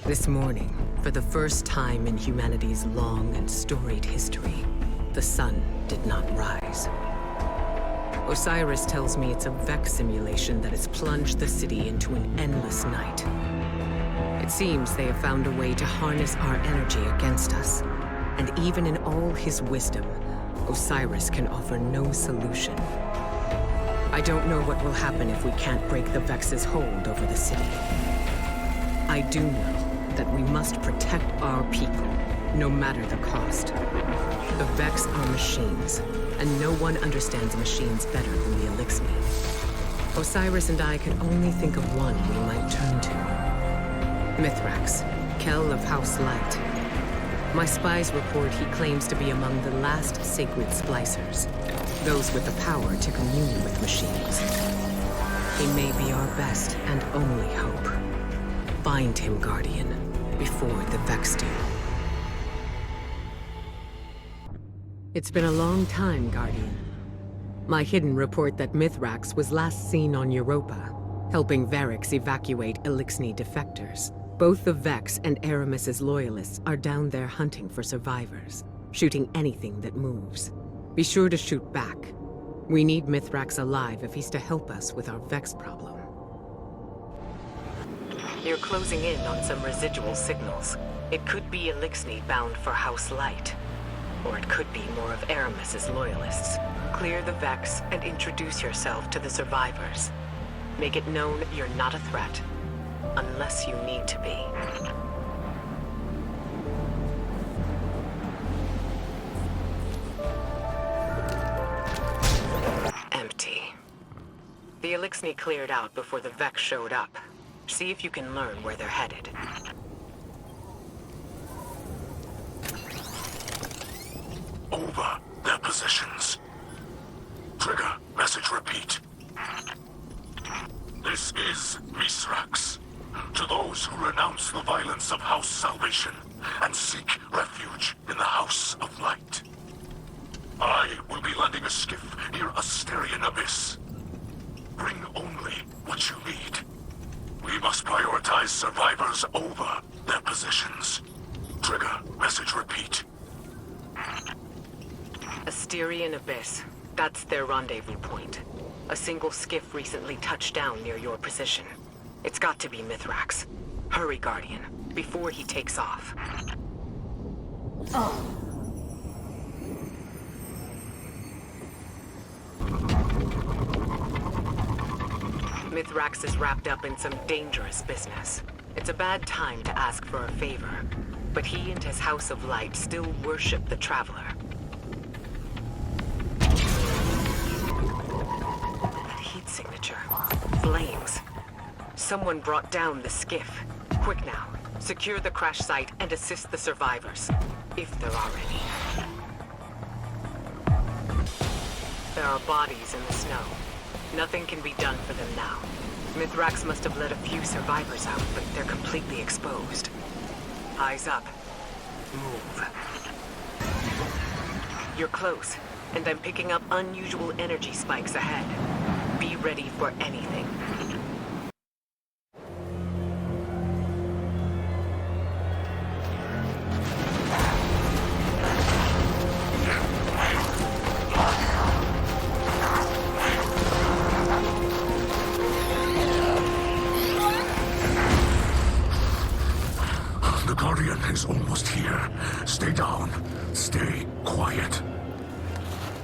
This morning, for the first time in humanity's long and storied history, the sun did not rise. Osiris tells me it's a Vex simulation that has plunged the city into an endless night. It seems they have found a way to harness our energy against us. And even in all his wisdom, Osiris can offer no solution. I don't know what will happen if we can't break the Vex's hold over the city. I do know that we must protect our people, no matter the cost. The Vex are machines, and no one understands machines better than the Elixir. Osiris and I can only think of one we might turn to. Mithrax, Kell of House Light. My spies report he claims to be among the last sacred Splicers, those with the power to commune with machines. He may be our best and only hope. Find him, Guardian, before the Vex do. It's been a long time, Guardian. My hidden report that Mithrax was last seen on Europa, helping Varix evacuate Elixni defectors. Both the Vex and Aramis's loyalists are down there hunting for survivors, shooting anything that moves. Be sure to shoot back. We need Mithrax alive if he's to help us with our Vex problem. You're closing in on some residual signals. It could be Elixni bound for House Light. Or it could be more of Aramis's loyalists. Clear the Vex and introduce yourself to the survivors. Make it known you're not a threat. Unless you need to be. Empty. The Elixni cleared out before the Vex showed up. See if you can learn where they're headed. Over their positions. Trigger, message repeat. This is Mithrax. To those who renounce the violence of House Salvation and seek refuge in the House of Light. I will be landing a skiff near Asterian Abyss. Bring only what you need. We must prioritize survivors over their positions. Trigger, message repeat. Asterian Abyss. That's their rendezvous point. A single skiff recently touched down near your position. It's got to be Mithrax. Hurry, Guardian, before he takes off. Mithrax is wrapped up in some dangerous business. It's a bad time to ask for a favor, but he and his House of Light still worship the Traveler. That heat signature. Flames. Someone brought down the skiff. Quick now. Secure the crash site and assist the survivors. If there are any. There are bodies in the snow. Nothing can be done for them now. Mithrax must have let a few survivors out, but they're completely exposed. Eyes up. Move. You're close, and I'm picking up unusual energy spikes ahead. Be ready for anything. The Guardian is almost here. Stay down. Stay quiet.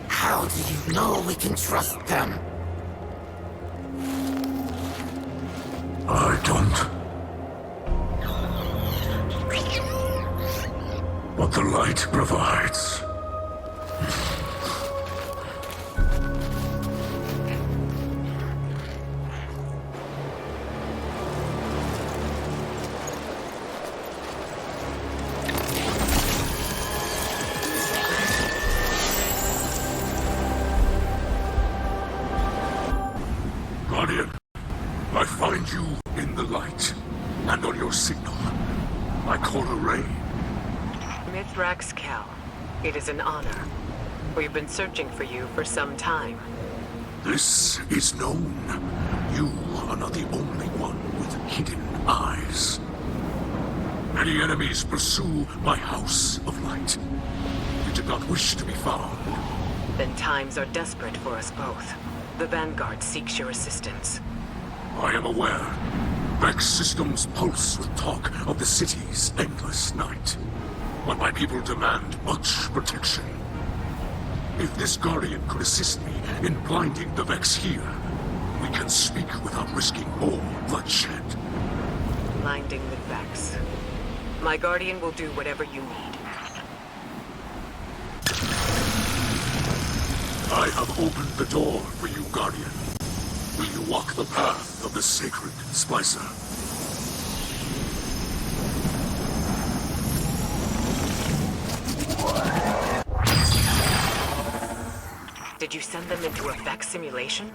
How do you know we can trust them? I don't. What the light provides. Guardian, I find you in the light, and on your signal. I call a ray. Mithrax Kell. It is an honor. We've been searching for you for some time. This is known. You are not the only one with hidden eyes. Many enemies pursue my House of Light. We did not wish to be found. Then times are desperate for us both. The Vanguard seeks your assistance. I am aware. Vex systems pulse with talk of the city's endless night. But my people demand much protection. If this Guardian could assist me in blinding the Vex here, we can speak without risking more bloodshed. Blinding the Vex. My Guardian will do whatever you need. I have opened the door for you, Guardian. Will you walk the path of the sacred Splicer? Did you send them into a Vex simulation?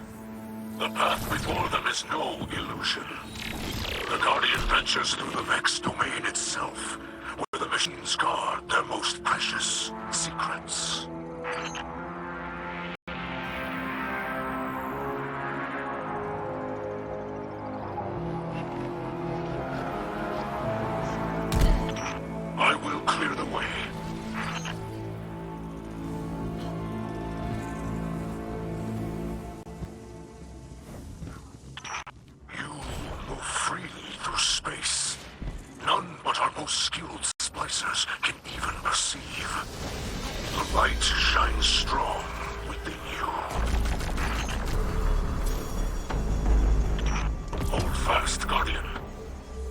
The path before them is no illusion. The Guardian ventures through the Vex domain itself, where the machines guard their most precious secrets. I will clear the way. You move freely through space. None but our most skilled splicers can even perceive. The light shines strong within you. Hold fast, Guardian.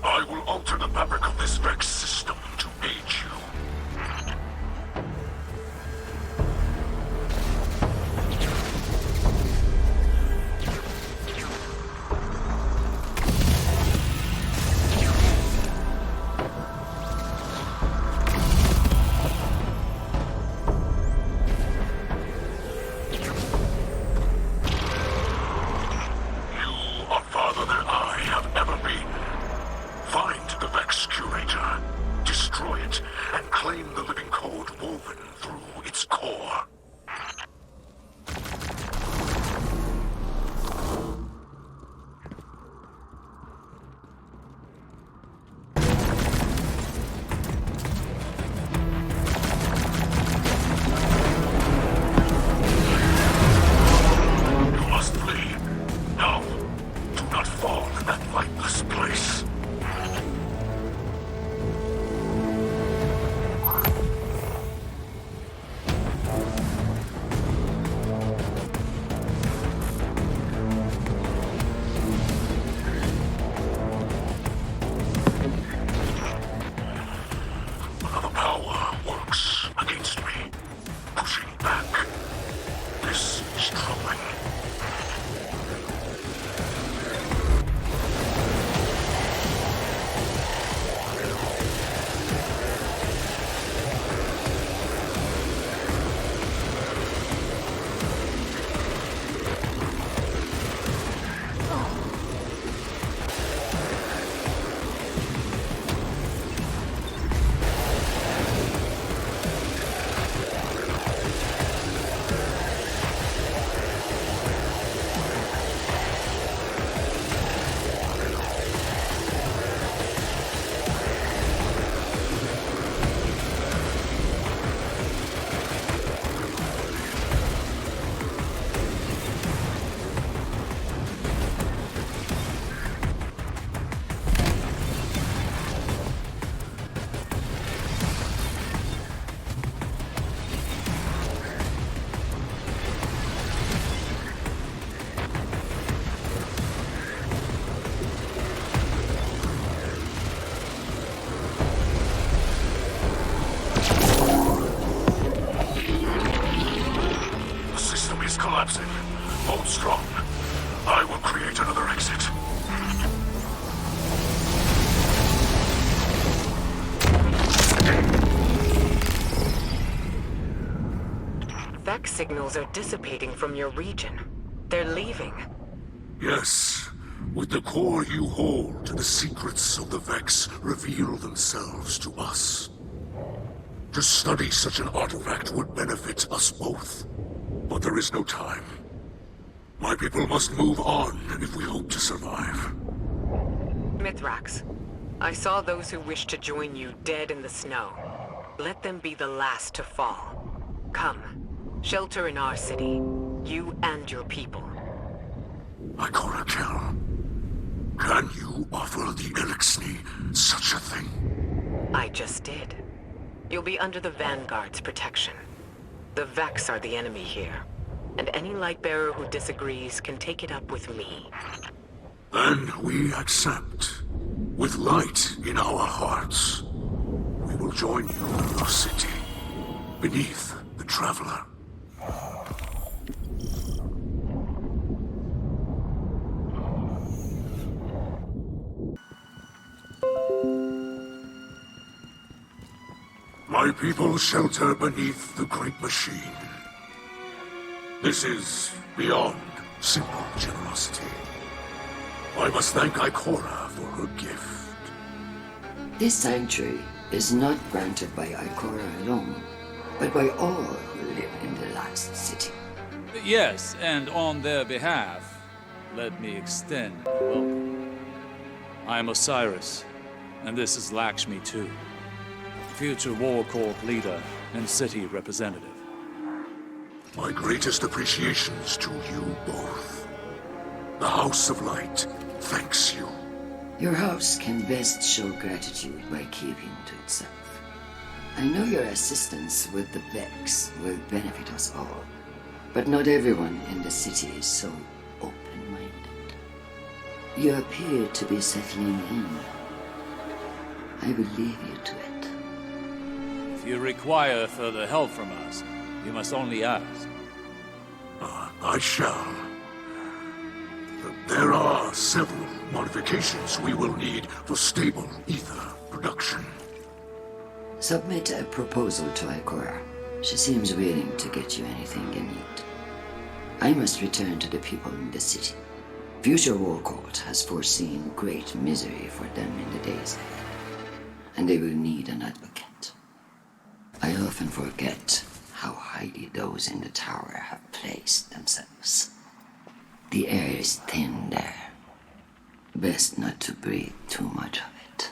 I will alter the fabric of this Vex system to aid you. Collapsing. Hold strong. I will create another exit. Vex signals are dissipating from your region. They're leaving. Yes. With the core you hold, the secrets of the Vex reveal themselves to us. To study such an artifact would benefit us both. But there is no time. My people must move on if we hope to survive. Mithrax, I saw those who wished to join you dead in the snow. Let them be the last to fall. Come, shelter in our city, you and your people. Ikora Kel, can you offer the Elixni such a thing? I just did. You'll be under the Vanguard's protection. The Vex are the enemy here, and any Lightbearer who disagrees can take it up with me. Then we accept. With light in our hearts, we will join you in your city, beneath the Traveler. My people shelter beneath the Great Machine. This is beyond simple generosity. I must thank Ikora for her gift. This sanctuary is not granted by Ikora alone, but by all who live in the Lost City. Yes, and on their behalf, let me extend a welcome. I am Osiris, and this is Lakshmi too, future War Corps leader and city representative. My greatest appreciations to you both. The House of Light thanks you. Your house can best show gratitude by keeping to itself. I know your assistance with the Vex will benefit us all, but not everyone in the city is so open-minded. You appear to be settling in. I will leave you to it. If you require further help from us, you must only ask. I shall. There are several modifications we will need for stable ether production. Submit a proposal to Ikora. She seems willing to get you anything you need. I must return to the people in the city. Future War Court has foreseen great misery for them in the days ahead, and they will need an advocate. I often forget how highly those in the tower have placed themselves. The air is thin there. Best not to breathe too much of it.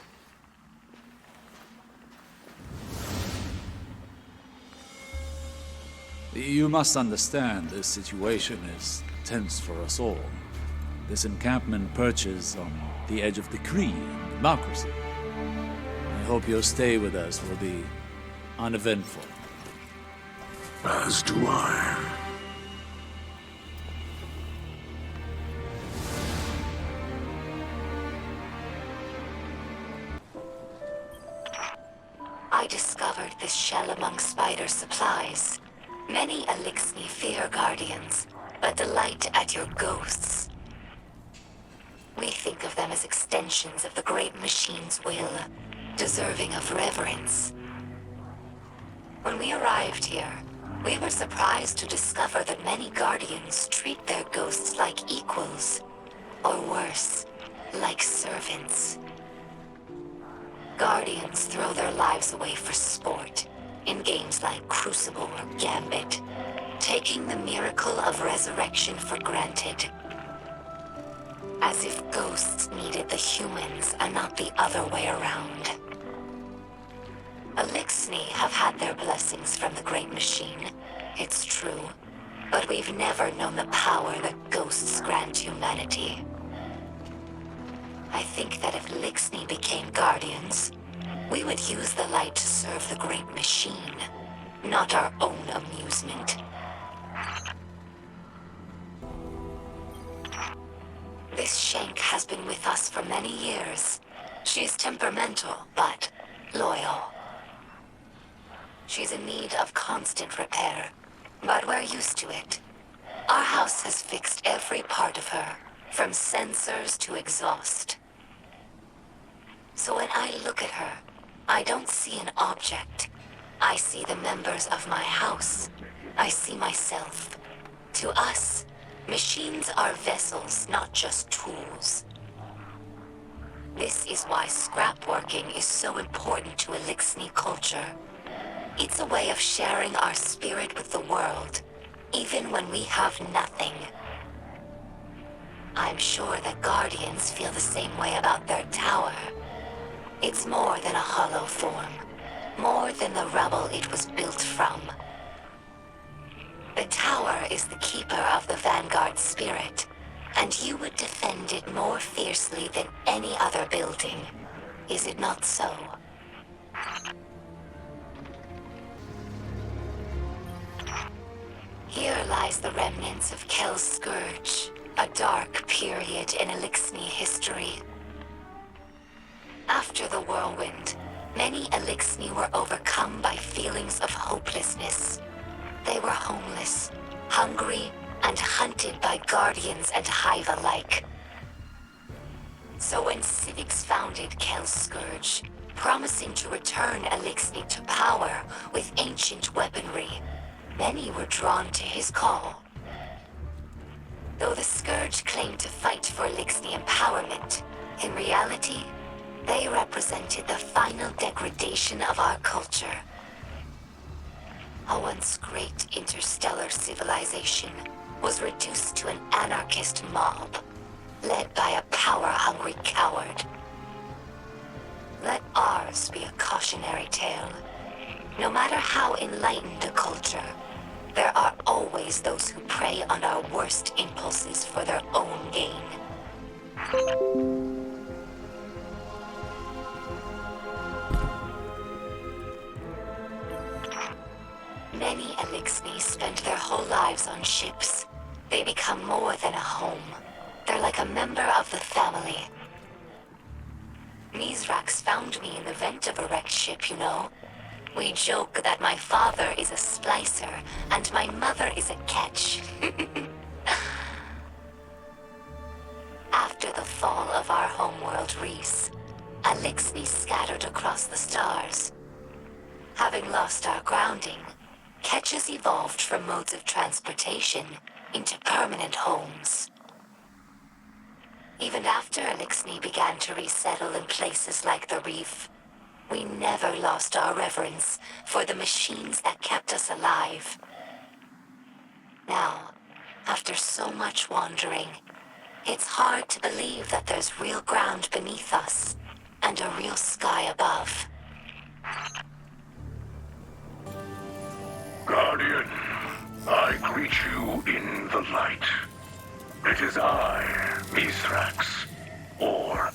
You must understand this situation is tense for us all. This encampment perches on the edge of decree and democracy. I hope your stay with us will be uneventful. As do I. I discovered this shell among spider supplies. Many Elixni fear guardians, but delight at your ghosts. We think of them as extensions of the Great Machine's will, deserving of reverence. When we arrived here, we were surprised to discover that many guardians treat their ghosts like equals, or worse, like servants. Guardians throw their lives away for sport, in games like Crucible or Gambit, taking the miracle of resurrection for granted. As if ghosts needed the humans and not the other way around. Elixni have had their blessings from the Great Machine, it's true, but we've never known the power that ghosts grant humanity. I think that if Elixni became guardians, we would use the light to serve the Great Machine, not our own amusement. This Shank has been with us for many years. She's temperamental, but loyal. She's in need of constant repair, but we're used to it. Our house has fixed every part of her, from sensors to exhaust. So when I look at her, I don't see an object. I see the members of my house. I see myself. To us, machines are vessels, not just tools. This is why scrapworking is so important to Elixni culture. It's a way of sharing our spirit with the world, even when we have nothing. I'm sure that Guardians feel the same way about their tower. It's more than a hollow form. More than the rubble it was built from. The tower is the keeper of the Vanguard spirit, and you would defend it more fiercely than any other building. Is it not so? Here lies the remnants of Kel's Scourge, a dark period in Elixni history. After the whirlwind, many Elixni were overcome by feelings of hopelessness. They were homeless, hungry, and hunted by guardians and hive alike. So when Civics founded Kel's Scourge, promising to return Elixni to power with ancient weaponry, many were drawn to his call. Though the Scourge claimed to fight for Elixni empowerment, in reality, they represented the final degradation of our culture. A once great interstellar civilization was reduced to an anarchist mob, led by a power-hungry coward. Let ours be a cautionary tale. No matter how enlightened a culture, there are always those who prey on our worst impulses for their own gain. Many Elixni spend their whole lives on ships. They become more than a home. They're like a member of the family. Mizrax found me in the vent of a wrecked ship, you know. We joke that my father is a Splicer and my mother is a Ketch. After the fall of our homeworld, Reese, Elixni scattered across the stars. Having lost our grounding, Ketches evolved from modes of transportation into permanent homes. Even after Elixni began to resettle in places like the Reef, we never lost our reverence for the machines that kept us alive. Now, after so much wandering, it's hard to believe that there's real ground beneath us and a real sky above. Guardian, I greet you in the light. It is I, Mithrax, or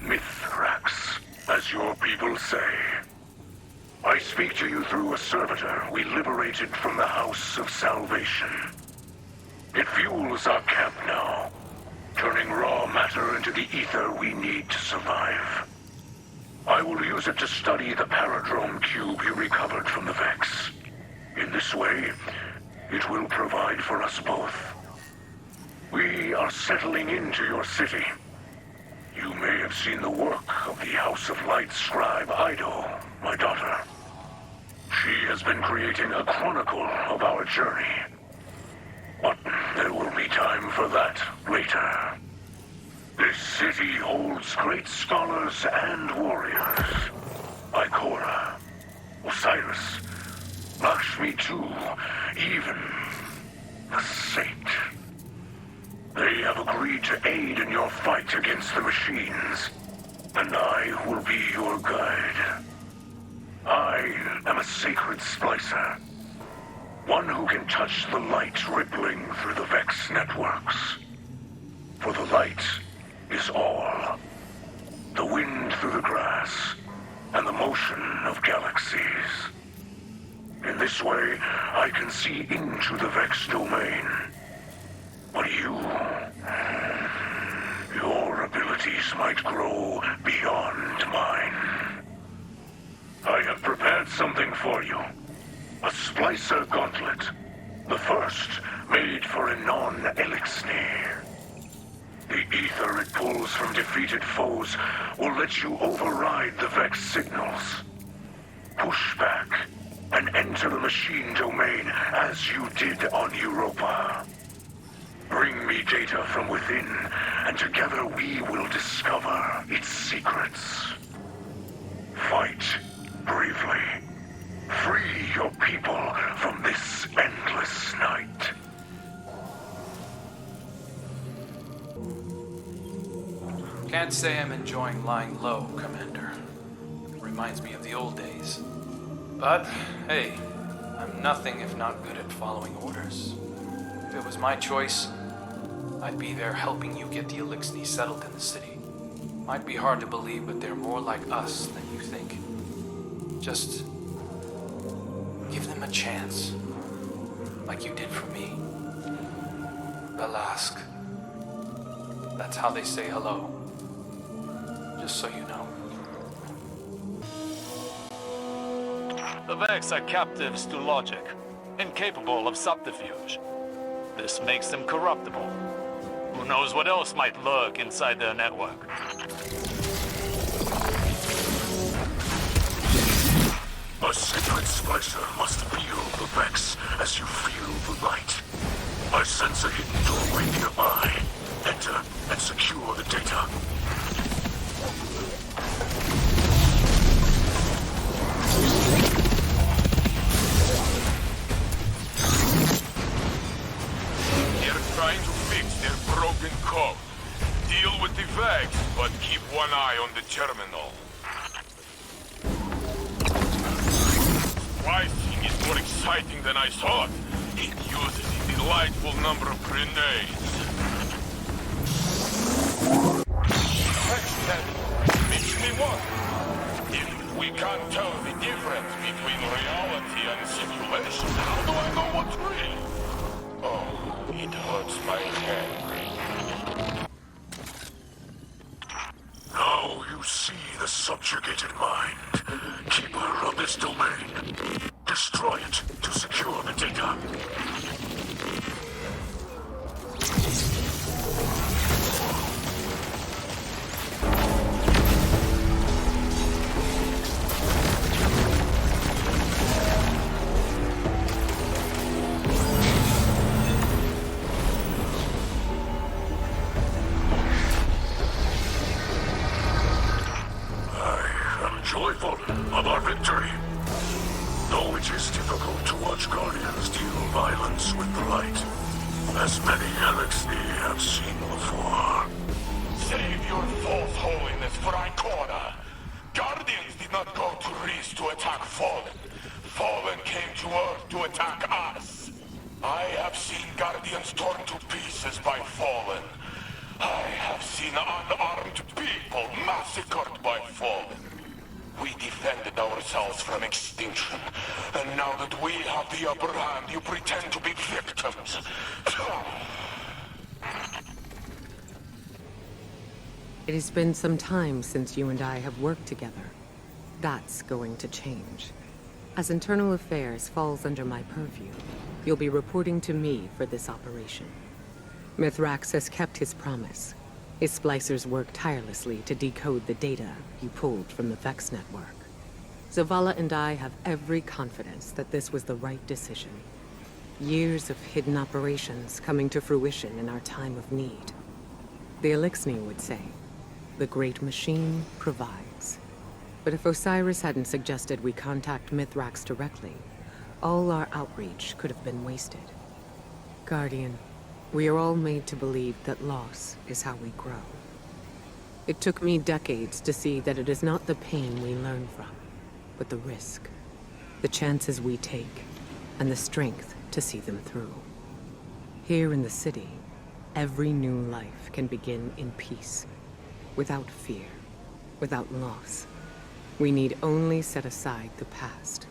Mithrax, as your people say. I speak to you through a servitor we liberated from the House of Salvation. It fuels our camp now, turning raw matter into the ether we need to survive. I will use it to study the Paradrome cube you recovered from the Vex. In this way, it will provide for us both. We are settling into your city. You may have seen the work of the House of Light scribe Ido, my daughter. She has been creating a chronicle of our journey. But there will be time for that later. This city holds great scholars and warriors. Ikora, Osiris, Lakshmi too, even the Saint. They have agreed to aid in your fight against the machines, and I will be your guide. I am a sacred splicer, one who can touch the light rippling through the Vex networks. For the light is all. The wind through the grass, and the motion of galaxies. In this way, I can see into the Vex domain. But your abilities might grow beyond mine. I have prepared something for you. A Splicer gauntlet. The first made for a non-Elixni. The ether it pulls from defeated foes will let you override the Vex signals. Push back and enter the machine domain as you did on Europa. Bring me data from within, and together we will discover its secrets. Fight bravely. Free your people from this endless night. Can't say I'm enjoying lying low, Commander. reminds me of the old days. But, hey, I'm nothing if not good at following orders. If it was my choice, I'd be there helping you get the Elixni settled in the city. Might be hard to believe, but they're more like us than you think. Just give them a chance, like you did for me. Belask. That's how they say hello. Just so you know. The Vex are captives to logic, incapable of subterfuge. This makes them corruptible. Who knows what else might lurk inside their network? A sacred Splicer must feel the Vex as you feel the light. I sense a hidden doorway nearby. Enter and secure the data. They're trying to fix their broken code. Deal with the Vex, but keep one eye on the terminal. Splicing is more exciting than I thought. It uses a delightful number of grenades. That makes me wonder. If we can't tell the difference between reality and simulation, how do I know what's real? Oh, it hurts my head. Now you see the subjugated mind. Keeper of this domain. Destroy it to secure the data. Joyful of our victory. Though it is difficult to watch Guardians deal violence with the light, as many Elixni have seen before. Save your false holiness for Icona. Guardians did not go to Reese to attack Fallen. Fallen came to Earth to attack us. I have seen Guardians torn to pieces by Fallen. I have seen unarmed people massacred by Fallen. We defended ourselves from extinction, and now that we have the upper hand, you pretend to be victims. It has been some time since you and I have worked together. That's going to change. As internal affairs falls under my purview, you'll be reporting to me for this operation. Mithrax has kept his promise. His splicers work tirelessly to decode the data you pulled from the Vex network. Zavala and I have every confidence that this was the right decision. Years of hidden operations coming to fruition in our time of need. The Elixni would say, the great machine provides. But if Osiris hadn't suggested we contact Mithrax directly, all our outreach could have been wasted. Guardian, we are all made to believe that loss is how we grow. It took me decades to see that it is not the pain we learn from, but the risk, the chances we take, and the strength to see them through. Here in the city, every new life can begin in peace, without fear, without loss. We need only set aside the past.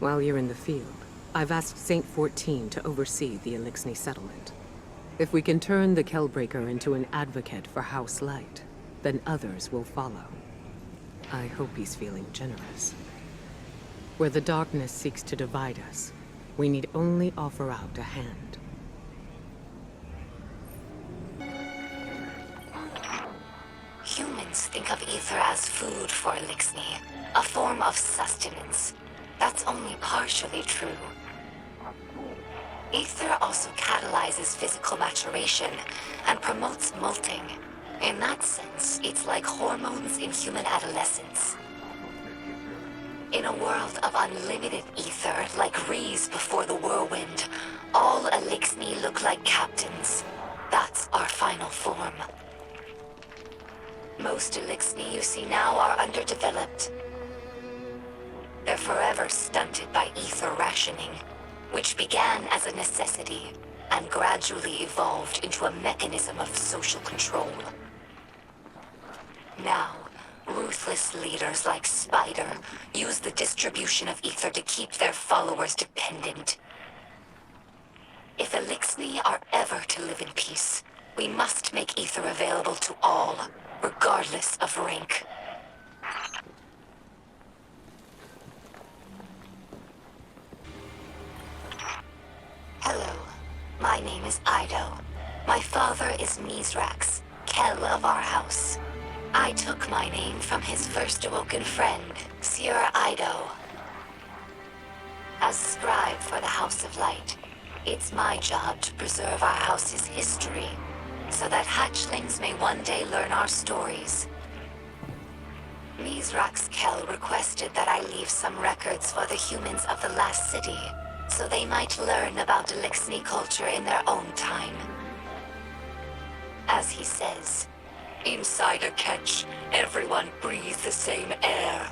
While you're in the field, I've asked Saint 14 to oversee the Elixni settlement. If we can turn the Kellbreaker into an advocate for House Light, then others will follow. I hope he's feeling generous. Where the darkness seeks to divide us, we need only offer out a hand. Humans think of ether as food for Elixni, a form of sustenance. That's only partially true. Ether also catalyzes physical maturation and promotes molting. In that sense, it's like hormones in human adolescence. In a world of unlimited ether, like Rees before the whirlwind, all Elixni look like captains. That's our final form. Most Elixni you see now are underdeveloped. They're forever stunted by ether rationing, which began as a necessity and gradually evolved into a mechanism of social control. Now, ruthless leaders like Spider use the distribution of ether to keep their followers dependent. If Elixni are ever to live in peace, we must make ether available to all, regardless of rank. Hello, my name is Ido. My father is Mizrax, Kel of our house. I took my name from his first awoken friend, Sir Ido. As scribe for the House of Light, it's my job to preserve our house's history, so that hatchlings may one day learn our stories. Mizrax Kel requested that I leave some records for the humans of the last city, so they might learn about Elixni culture in their own time. As he says, inside a catch, everyone breathes the same air.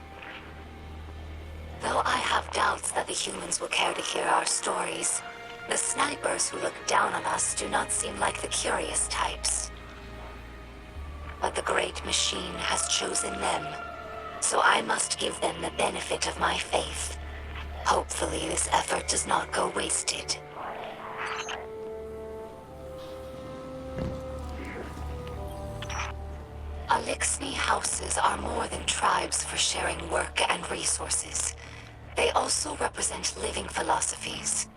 Though I have doubts that the humans will care to hear our stories, the snipers who look down on us do not seem like the curious types. But the Great Machine has chosen them, so I must give them the benefit of my faith. Hopefully this effort does not go wasted. Elixni houses are more than tribes for sharing work and resources. They also represent living philosophies.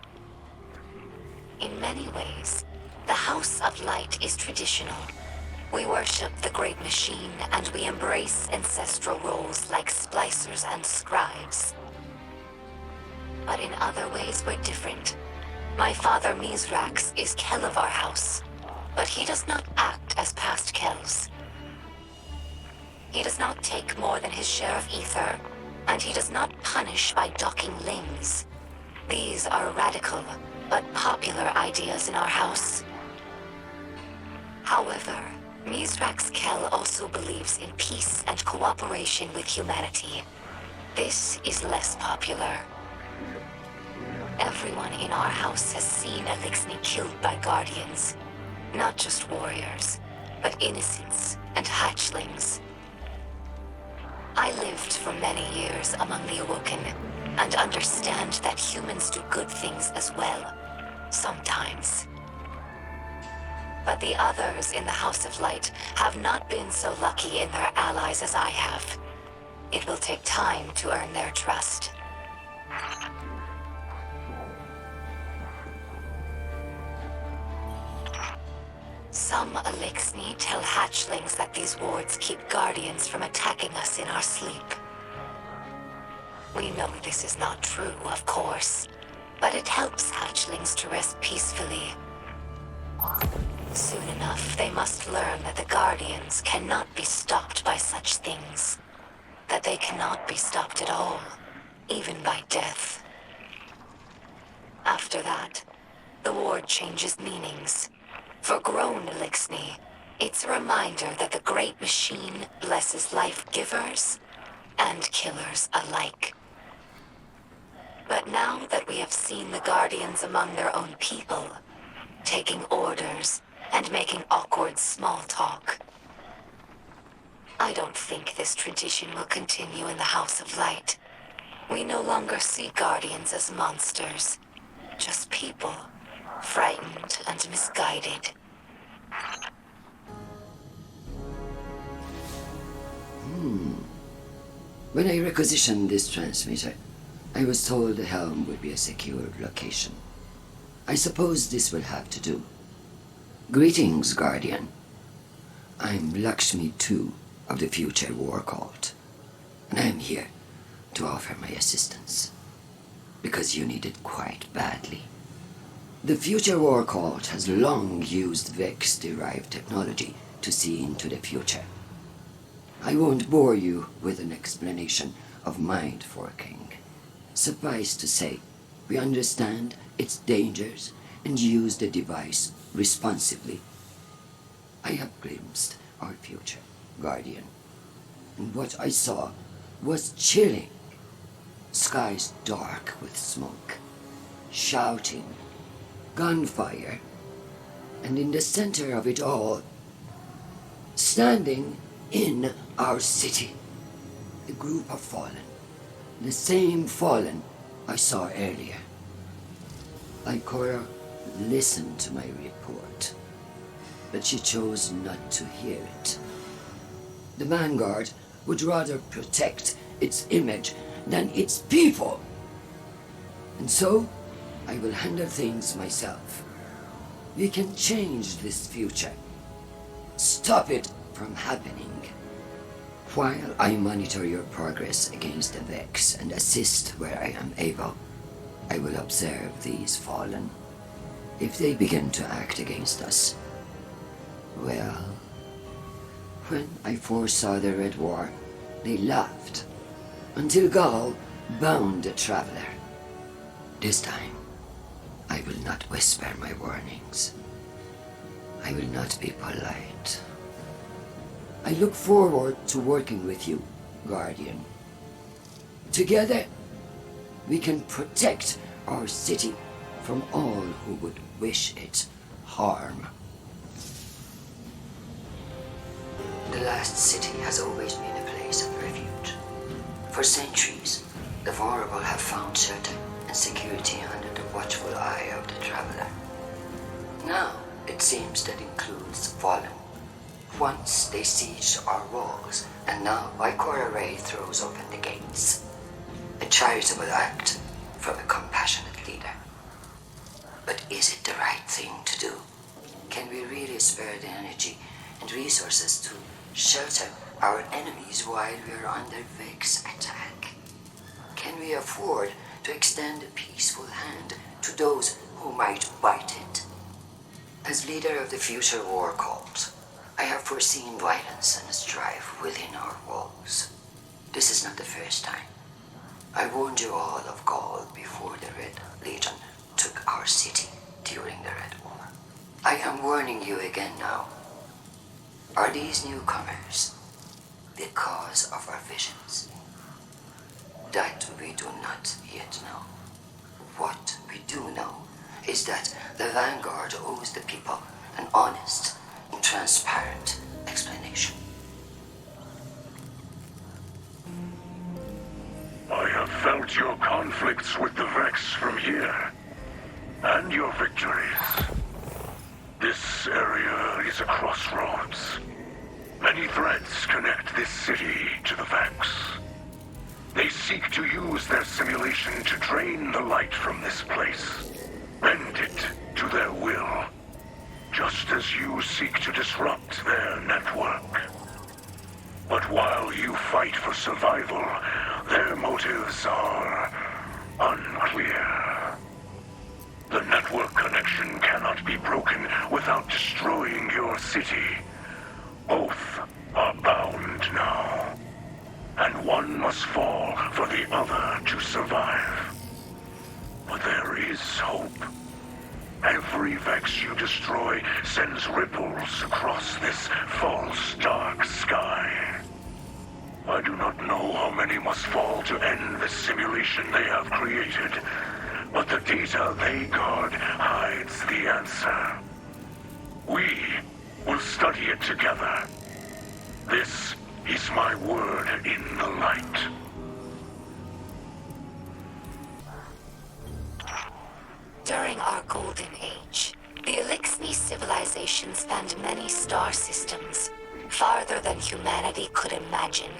In many ways, the House of Light is traditional. We worship the Great Machine, and we embrace ancestral roles like Splicers and Scribes. But in other ways, we're different. My father, Mizrax, is Kel of our house, but he does not act as past Kels. He does not take more than his share of ether, and he does not punish by docking limbs. These are radical, but popular ideas in our house. However, Mizrax Kel also believes in peace and cooperation with humanity. This is less popular. Everyone in our house has seen Elixni killed by guardians. Not just warriors, but innocents and hatchlings. I lived for many years among the Awoken, and understand that humans do good things as well, sometimes. But the others in the House of Light have not been so lucky in their allies as I have. It will take time to earn their trust. Some Elixni tell hatchlings that these wards keep guardians from attacking us in our sleep. We know this is not true, of course, but it helps hatchlings to rest peacefully. Soon enough, they must learn that the guardians cannot be stopped by such things. That they cannot be stopped at all, even by death. After that, the ward changes meanings. For grown Elixni, it's a reminder that the Great Machine blesses life givers and killers alike. But now that we have seen the Guardians among their own people, taking orders and making awkward small talk, I don't think this tradition will continue in the House of Light. We no longer see Guardians as monsters, just people. Frightened and misguided. When I requisitioned this transmitter, I was told the helm would be a secured location. I suppose this will have to do. Greetings, Guardian. I'm Lakshmi II of the Future War Cult, and I'm here to offer my assistance, because you need it quite badly. The Future War Cult has long used Vex-derived technology to see into the future. I won't bore you with an explanation of mind forking. Suffice to say, we understand its dangers and use the device responsibly. I have glimpsed our future, Guardian. And what I saw was chilling. Skies dark with smoke, shouting, gunfire, and in the center of it all, standing in our city, a group of fallen, the same fallen I saw earlier. Ikora listened to my report, but she chose not to hear it. The Vanguard would rather protect its image than its people. And so, I will handle things myself. We can change this future. Stop it from happening. While I monitor your progress against the Vex and assist where I am able, I will observe these fallen. If they begin to act against us, well, when I foresaw the Red War, they laughed, until Gaul bound the traveler. This time, I will not whisper my warnings. I will not be polite. I look forward to working with you, Guardian. Together, we can protect our city from all who would wish it harm. The last city has always been a place of refuge. For centuries, the vulnerable have found shelter and security under the watchful eye of the traveler. Now, it seems that includes fallen. Once they sieged our walls, and now Ikora Ray throws open the gates. A charitable act from a compassionate leader. But is it the right thing to do? Can we really spare the energy and resources to shelter our enemies while we are under Vex attack? Can we afford to extend a peaceful hand to those who might bite it? As leader of the future war cult, I have foreseen violence and strife within our walls. This is not the first time. I warned you all of Gaul before the Red Legion took our city during the Red War. I am warning you again now. Are these newcomers the cause of our visions? That we do not yet know. What we do know is that the Vanguard owes the people an honest and transparent explanation. I have felt your conflicts with the Vex from here, and your victories. This area is a crossroads. Many threads connect this city to the Vex. They seek to use their simulation to drain the light from this place, bend it to their will, just as you seek to disrupt their network. But while you fight for survival, their motives are unclear. The network connection cannot be broken without destroying your city. Both are bound now, and one must fall for the other to survive. But there is hope. Every Vex you destroy sends ripples across this false dark sky. I do not know how many must fall to end the simulation they have created, but the data they guard hides the answer. We will study it together. This is my word in the light. During our golden age, the Elixni civilization spanned many star systems, farther than humanity could imagine.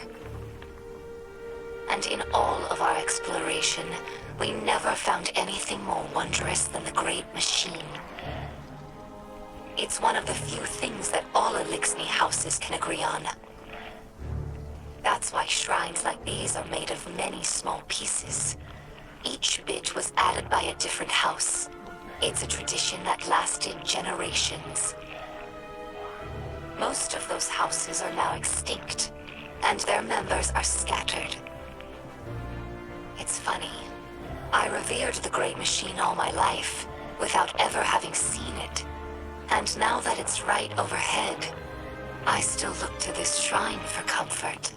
And in all of our exploration, we never found anything more wondrous than the Great Machine. It's one of the few things that all Elixni houses can agree on. That's why shrines like these are made of many small pieces. Each bit was added by a different house. It's a tradition that lasted generations. Most of those houses are now extinct, and their members are scattered. It's funny. I revered the Great Machine all my life, without ever having seen it. And now that it's right overhead, I still look to this shrine for comfort.